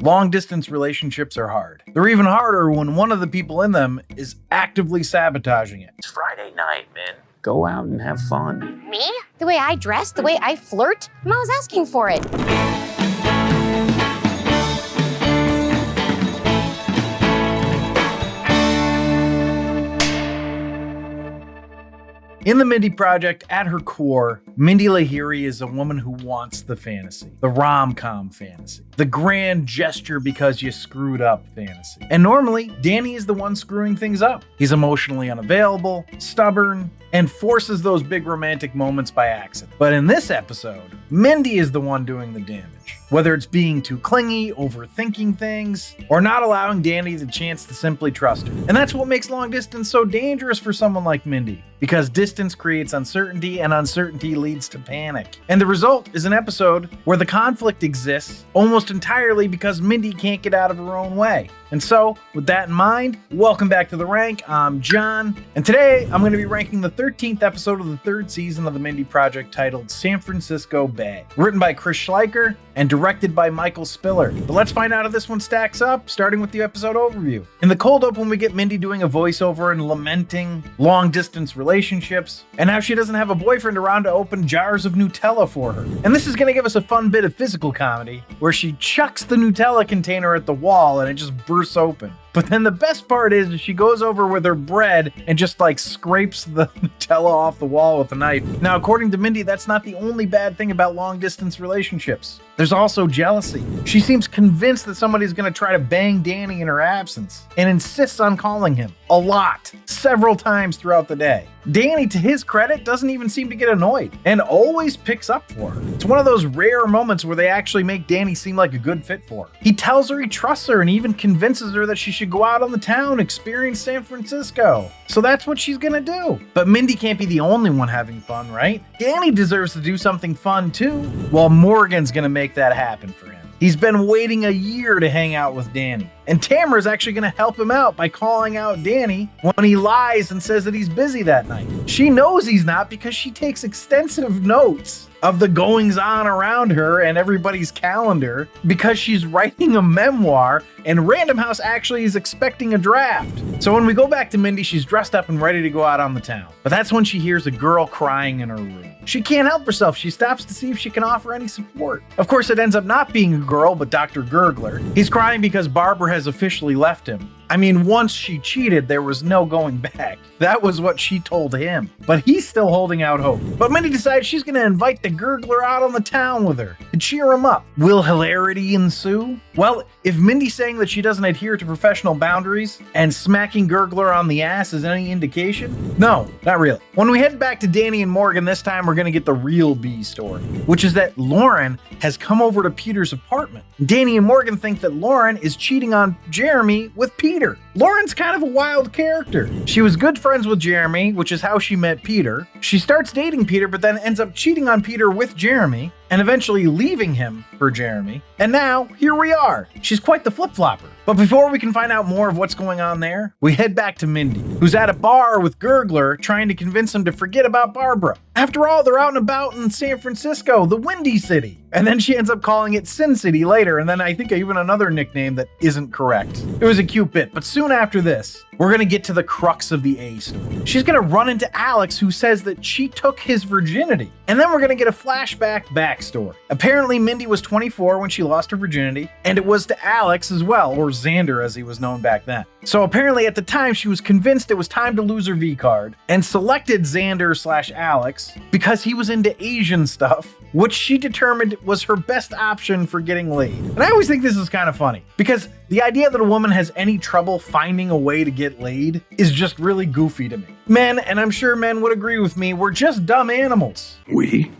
Long-distance relationships are hard. They're even harder when one of the people in them is actively sabotaging it. It's Friday night, man. Go out and have fun. Me? The way I dress? The way I flirt? I'm always asking for it. In the Mindy Project, at her core, Mindy Lahiri is a woman who wants the fantasy, the rom-com fantasy, the grand gesture because you screwed up fantasy. And normally, Danny is the one screwing things up. He's emotionally unavailable, stubborn, and forces those big romantic moments by accident. But in this episode, Mindy is the one doing the damage. Whether it's being too clingy, overthinking things, or not allowing Danny the chance to simply trust her. And that's what makes long distance so dangerous for someone like Mindy, because distance creates uncertainty and uncertainty leads to panic. And the result is an episode where the conflict exists almost entirely because Mindy can't get out of her own way. And so, with that in mind, welcome back to The Rank. I'm John, and today I'm going to be ranking the 13th episode of the third season of the Mindy Project titled Francisco Bae, written by Chris Schleicher and directed by Michael Spiller. But let's find out how this one stacks up, starting with the episode overview. In the cold open, we get Mindy doing a voiceover and lamenting long-distance relationships, and how she doesn't have a boyfriend around to open jars of Nutella for her. And this is going to give us a fun bit of physical comedy, where she chucks the Nutella container at the wall and it just bursts open. But then the best part is she goes over with her bread and just scrapes the Nutella off the wall with a knife. Now, according to Mindy, that's not the only bad thing about long distance relationships. There's also jealousy. She seems convinced that somebody's going to try to bang Danny in her absence and insists on calling him a lot, several times throughout the day. Danny, to his credit, doesn't even seem to get annoyed and always picks up for her. It's one of those rare moments where they actually make Danny seem like a good fit for her. He tells her he trusts her and even convinces her that she should go out on the town, experience San Francisco. So that's what she's gonna do. But Mindy can't be the only one having fun, right? Danny deserves to do something fun too. Well, Morgan's gonna make that happen for him. He's been waiting a year to hang out with Danny. And Tamara's actually going to help him out by calling out Danny when he lies and says that he's busy that night. She knows he's not because she takes extensive notes of the goings-on around her and everybody's calendar because she's writing a memoir, and Random House actually is expecting a draft. So when we go back to Mindy, she's dressed up and ready to go out on the town. But that's when she hears a girl crying in her room. She can't help herself. She stops to see if she can offer any support. Of course, it ends up not being a girl, but Dr. Gurgler. He's crying because Barbara has officially left him. I mean, once she cheated, there was no going back. That was what she told him. But he's still holding out hope. But Mindy decides she's going to invite the Gurgler out on the town with her to cheer him up. Will hilarity ensue? Well, if Mindy's saying that she doesn't adhere to professional boundaries and smacking Gurgler on the ass is any indication, no, not really. When we head back to Danny and Morgan, this time we're going to get the real B story, which is that Lauren has come over to Peter's apartment. Danny and Morgan think that Lauren is cheating on Jeremy with Peter. Lauren's kind of a wild character. She was good friends with Jeremy, which is how she met Peter. She starts dating Peter, but then ends up cheating on Peter with Jeremy, and eventually leaving him for Jeremy. And now, here we are. She's quite the flip-flopper. But before we can find out more of what's going on there, we head back to Mindy, who's at a bar with Gurgler trying to convince him to forget about Barbara. After all, they're out and about in San Francisco, the Windy City. And then she ends up calling it Sin City later, and then I think even another nickname that isn't correct. It was a cute bit, but soon after this, we're gonna get to the crux of the A story. She's gonna run into Alex, who says that she took his virginity. And then we're gonna get a flashback backstory. Apparently, Mindy was 24 when she lost her virginity, and it was to Alex as well, or Xander as he was known back then. So apparently at the time, she was convinced it was time to lose her V-card, and selected Xander/Alex because he was into Asian stuff, which she determined was her best option for getting laid. And I always think this is kind of funny, because the idea that a woman has any trouble finding a way to get laid is just really goofy to me. Men, and I'm sure men would agree with me, we're just dumb animals. We?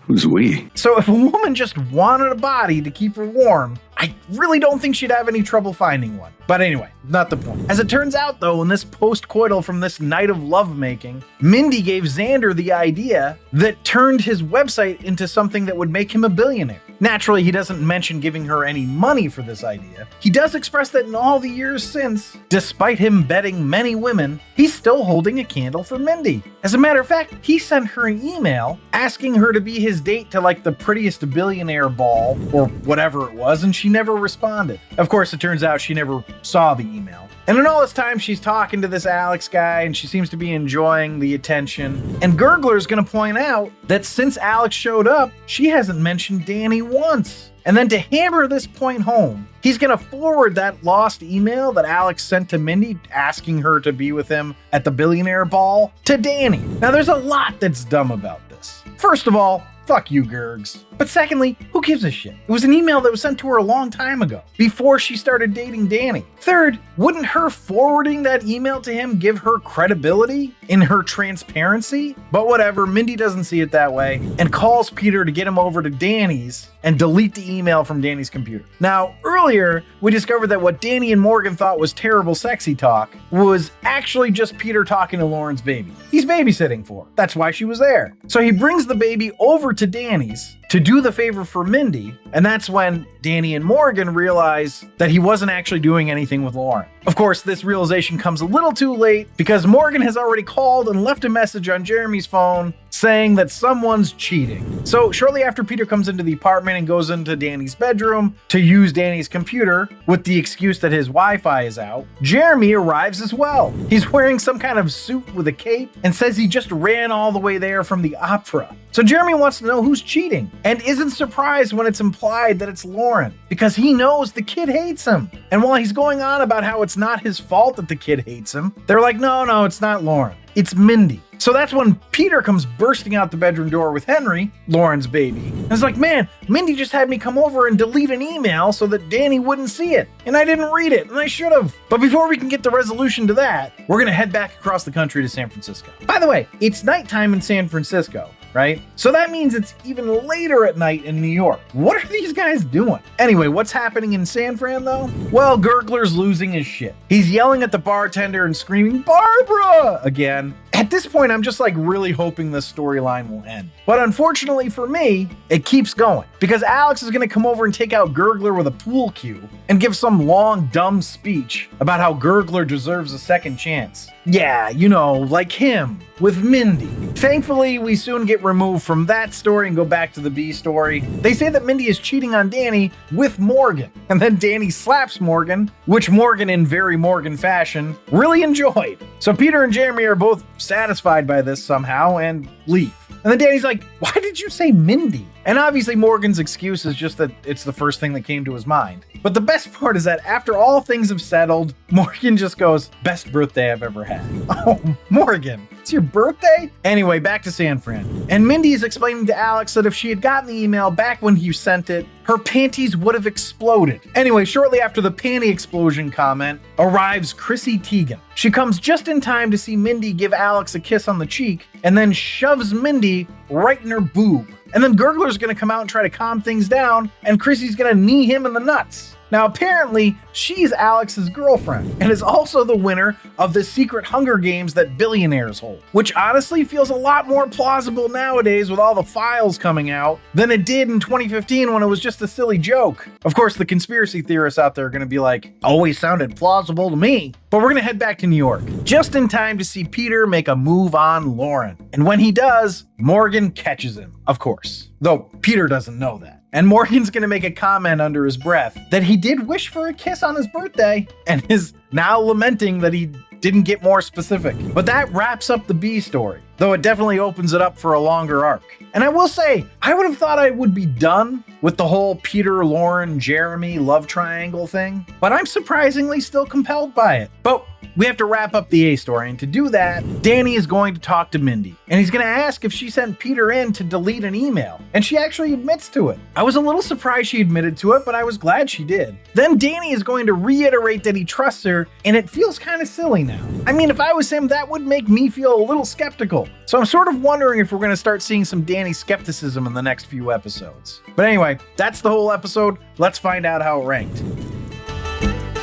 Who's we? So if a woman just wanted a body to keep her warm, I really don't think she'd have any trouble finding one. But anyway, not the point. As it turns out though, in this post-coital from this night of lovemaking, Mindy gave Xander the idea that turned his website into something that would make him a billionaire. Naturally, he doesn't mention giving her any money for this idea. He does express that in all the years since, despite him betting many women, he's still holding a candle for Mindy. As a matter of fact, he sent her an email asking her to be his date to like the prettiest billionaire ball or whatever it was, and she never responded. Of course, it turns out she never saw the email. And in all this time, she's talking to this Alex guy, and she seems to be enjoying the attention. And Gurgler's gonna point out that since Alex showed up, she hasn't mentioned Danny once. And then to hammer this point home, he's gonna forward that lost email that Alex sent to Mindy asking her to be with him at the billionaire ball to Danny. Now there's a lot that's dumb about this. First of all, fuck you, Gurgs. But secondly, who gives a shit? It was an email that was sent to her a long time ago, before she started dating Danny. Third, wouldn't her forwarding that email to him give her credibility in her transparency? But whatever, Mindy doesn't see it that way and calls Peter to get him over to Danny's and delete the email from Danny's computer. Now, earlier, we discovered that what Danny and Morgan thought was terrible sexy talk was actually just Peter talking to Lauren's baby. He's babysitting for her. That's why she was there. So he brings the baby over to Danny's to do the favor for Mindy, and that's when Danny and Morgan realize that he wasn't actually doing anything with Lauren. Of course, this realization comes a little too late because Morgan has already called and left a message on Jeremy's phone saying that someone's cheating. So shortly after Peter comes into the apartment and goes into Danny's bedroom to use Danny's computer with the excuse that his Wi-Fi is out, Jeremy arrives as well. He's wearing some kind of suit with a cape and says he just ran all the way there from the opera. So Jeremy wants to know who's cheating and isn't surprised when it's implied that it's Lauren because he knows the kid hates him. And while he's going on about how it's not his fault that the kid hates him, they're like, no, it's not Lauren. It's Mindy. So that's when Peter comes bursting out the bedroom door with Henry, Lauren's baby, and is like, man, Mindy just had me come over and delete an email so that Danny wouldn't see it. And I didn't read it, and I should have. But before we can get the resolution to that, we're gonna head back across the country to San Francisco. By the way, it's nighttime in San Francisco, right? So that means it's even later at night in New York. What are these guys doing? Anyway, what's happening in San Fran though? Well, Gurgler's losing his shit. He's yelling at the bartender and screaming, Barbara, again. At this point, I'm just like really hoping this storyline will end. But unfortunately for me, it keeps going because Alex is gonna come over and take out Gurgler with a pool cue and give some long, dumb speech about how Gurgler deserves a second chance. Yeah, you know, like him with Mindy. Thankfully, we soon get removed from that story and go back to the B story. They say that Mindy is cheating on Danny with Morgan, and then Danny slaps Morgan, which Morgan, in very Morgan fashion, really enjoyed. So Peter and Jeremy are both satisfied by this somehow and leave. And then Danny's like, why did you say Mindy? And obviously Morgan's excuse is just that it's the first thing that came to his mind. But the best part is that after all things have settled, Morgan just goes, best birthday I've ever had. Oh, Morgan, it's your birthday? Anyway, back to San Fran. And Mindy is explaining to Alex that if she had gotten the email back when he sent it, her panties would have exploded. Anyway, shortly after the panty explosion comment, arrives Chrissy Teigen. She comes just in time to see Mindy give Alex a kiss on the cheek and then shoves Mindy right in her boob. And then Gurgler's gonna come out and try to calm things down, and Chrissy's gonna knee him in the nuts. Now, apparently, she's Alex's girlfriend and is also the winner of the secret Hunger Games that billionaires hold, which honestly feels a lot more plausible nowadays with all the files coming out than it did in 2015 when it was just a silly joke. Of course, the conspiracy theorists out there are gonna be like, always sounded plausible to me. But we're gonna head back to New York, just in time to see Peter make a move on Lauren. And when he does, Morgan catches him, of course. Though Peter doesn't know that. And Morgan's gonna make a comment under his breath that he did wish for a kiss on his birthday and is now lamenting that he didn't get more specific. But that wraps up the B story, though it definitely opens it up for a longer arc. And I will say, I would have thought I would be done with the whole Peter, Lauren, Jeremy love triangle thing, but I'm surprisingly still compelled by it. But we have to wrap up the A story, and to do that, Danny is going to talk to Mindy, and he's going to ask if she sent Peter in to delete an email, and she actually admits to it. I was a little surprised she admitted to it, but I was glad she did. Then Danny is going to reiterate that he trusts her, and it feels kind of silly now. I mean, if I was him, that would make me feel a little skeptical. So I'm sort of wondering if we're going to start seeing some Danny skepticism in the next few episodes. But anyway, that's the whole episode. Let's find out how it ranked.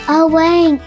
Oh, wait.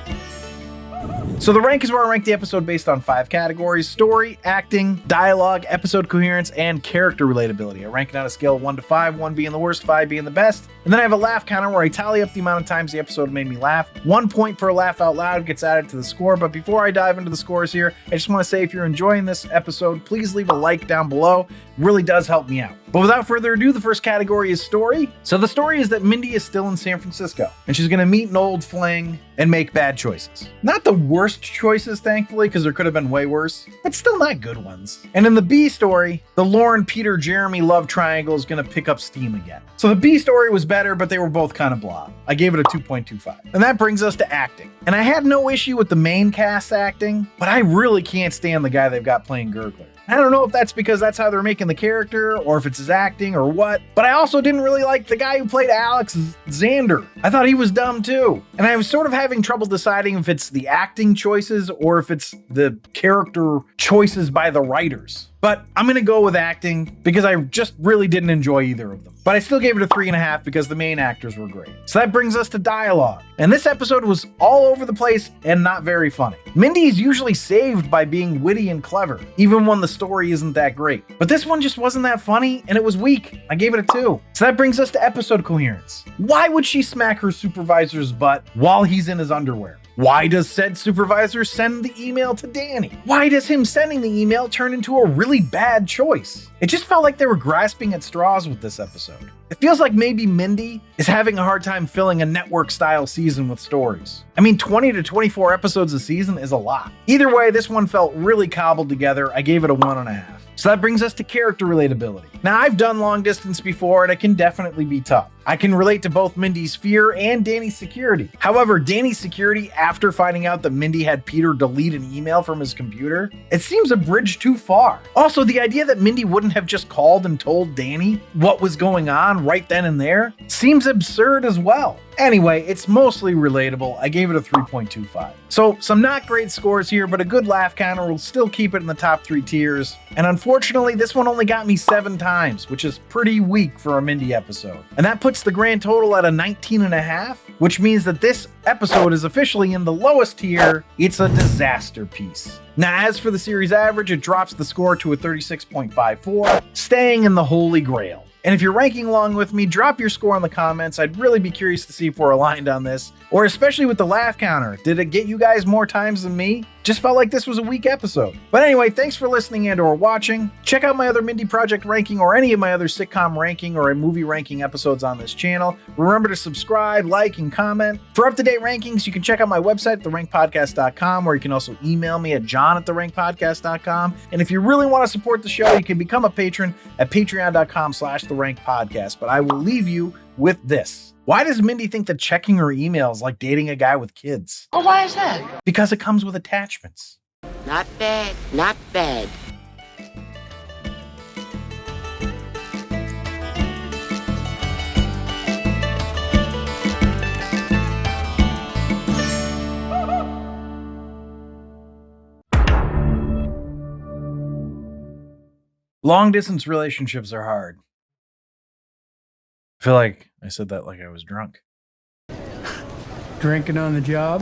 So the rank is where I rank the episode based on 5 categories: story, acting, dialogue, episode coherence, and character relatability. I rank it on a scale of 1 to 5, 1 being the worst, 5 being the best. And then I have a laugh counter where I tally up the amount of times the episode made me laugh. 1 point per laugh out loud gets added to the score. But before I dive into the scores here, I just want to say if you're enjoying this episode, please leave a like down below. It really does help me out. But without further ado, the first category is story. So the story is that Mindy is still in San Francisco, and she's going to meet an old fling and make bad choices. Not the worst choices, thankfully, because there could have been way worse, but still not good ones. And in the B story, the Lauren, Peter, Jeremy love triangle is going to pick up steam again. So the B story was better, but they were both kind of blah. I gave it a 2.25. And that brings us to acting. And I had no issue with the main cast acting, but I really can't stand the guy they've got playing Gurgler. I don't know if that's because that's how they're making the character, or if it's his acting, or what, but I also didn't really like the guy who played Alex, Xander. I thought he was dumb too. And I was sort of having trouble deciding if it's the acting choices or if it's the character choices by the writers. But I'm going to go with acting because I just really didn't enjoy either of them. But I still gave it a 3.5 because the main actors were great. So that brings us to dialogue. And this episode was all over the place and not very funny. Mindy is usually saved by being witty and clever, even when the story isn't that great. But this one just wasn't that funny and it was weak. I gave it a 2. So that brings us to episode coherence. Why would she smack her supervisor's butt while he's in his underwear? Why does said supervisor send the email to Danny? Why does him sending the email turn into a really bad choice? It just felt like they were grasping at straws with this episode. It feels like maybe Mindy is having a hard time filling a network-style season with stories. I mean, 20 to 24 episodes a season is a lot. Either way, this one felt really cobbled together. I gave it a 1.5. So that brings us to character relatability. Now, I've done long distance before, and it can definitely be tough. I can relate to both Mindy's fear and Danny's security. However, Danny's security after finding out that Mindy had Peter delete an email from his computer, it seems a bridge too far. Also, the idea that Mindy wouldn't have just called and told Danny what was going on right then and there seems absurd as well. Anyway, it's mostly relatable. I gave it a 3.25. So some not great scores here, but a good laugh counter will still keep it in the top 3 tiers. And unfortunately, this one only got me 7 times, which is pretty weak for a Mindy episode. And that puts the grand total at a 19.5, which means that this episode is officially in the lowest tier. It's a disaster piece. Now, as for the series average, it drops the score to a 36.54, staying in the holy grail. And if you're ranking along with me, drop your score in the comments. I'd really be curious to see if we're aligned on this, or especially with the laugh counter. Did it get you guys more times than me? Just felt like this was a weak episode. But anyway, thanks for listening and or watching. Check out my other Mindy Project ranking or any of my other sitcom ranking or movie ranking episodes on this channel. Remember to subscribe, like, and comment. For up-to-date rankings, you can check out my website, therankpodcast.com, or you can also email me at john@therankpodcast.com. And if you really want to support the show, you can become a patron at patreon.com/therankpodcast. But I will leave you with this. Why does Mindy think that checking her email is like dating a guy with kids? Oh, why is that? Because it comes with attachments. Not bad, not bad. Long distance relationships are hard. I feel like I said that like I was drunk. Drinking on the job?